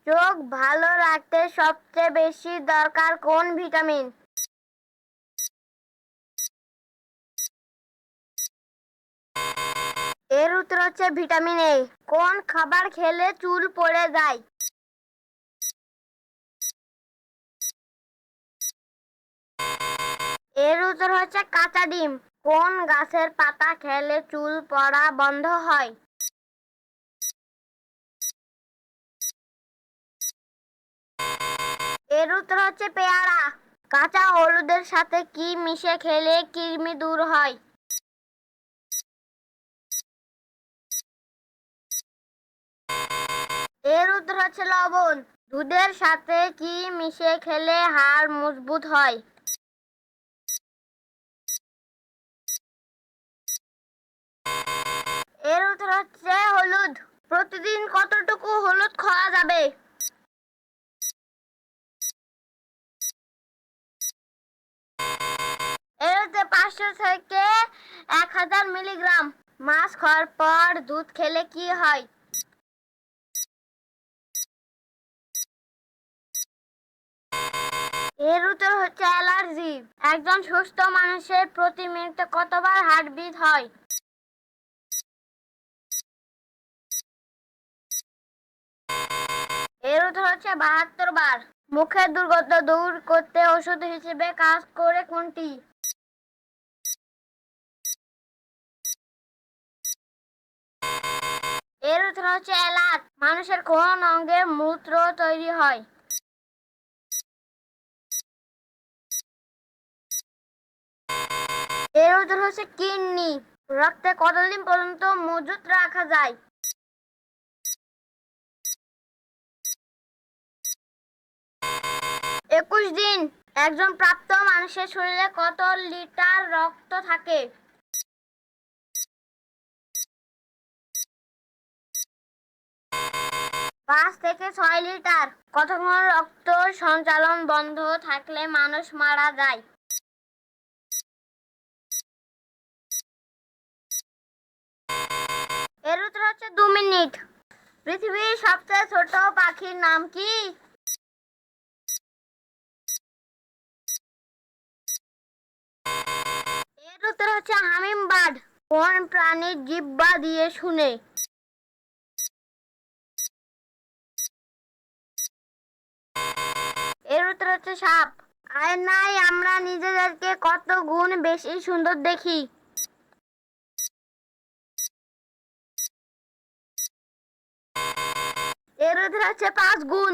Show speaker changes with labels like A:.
A: চোখ ভালো রাখতে সবচেয়ে বেশি দরকার কোন ভিটামিন? এর উত্তর হচ্ছে ভিটামিন এ। কোন খাবার খেলে চুল পড়ে যায়? এর উত্তর হচ্ছে কাঁচা ডিম। কোন গাছের পাতা খেলে চুল পড়া বন্ধ হয়? এর উত্তর হচ্ছে পেয়ারা। কাঁচা হলুদের সাথে কি মিশে খেলে কৃমি দূর হয়? এর উত্তর হচ্ছে লবণ। দুধের সাথে কি মিশে খেলে হাড় মজবুত হয়? এর উত্তর হচ্ছে হলুদ। প্রতিদিন কতটুকু হলুদ খাওয়া যাবে? এর হচ্ছে 500 থেকে 1000 মিলিগ্রাম। মাছ খাওয়ার পর দুধ খেলে কি হয়? এর উত্তর হচ্ছে অ্যালার্জি। একজন সুস্থ মানুষের প্রতি মিনিটে কতবার হার্টবিট হয়? এর উত্তর হচ্ছে 72 বার। মুখের দুর্গন্ধ দূর করতে ওষুধ হিসেবে কাজ করে কোনটি? এর উত্তর হচ্ছে এলাচ। মানুষের কোন অঙ্গে মূত্র তৈরি হয়? এর উত্তর হচ্ছে কিডনি। রক্তে কতদিন পর্যন্ত মজুত রাখা যায়? একুশ দিন। একজন প্রাপ্ত মানুষের শরীরে কত লিটার রক্ত থাকে? পাঁচ থেকে 6 লিটার। কতক্ষণ রক্ত সঞ্চালন বন্ধ থাকলে মানুষ মারা যায়? এর উত্তর হচ্ছে 2 মিনিট। পৃথিবীর সবচেয়ে ছোট পাখির নাম কি? এর উত্তর হচ্ছে হামিংবার্ড। কোন প্রাণীর জিহ্বা দিয়ে শুনে? এর উত্তর হচ্ছে সাপ। আয়নায় আমরা নিজেদেরকে কত গুণ বেশি সুন্দর দেখি? এর উত্তর হচ্ছে 5 গুণ।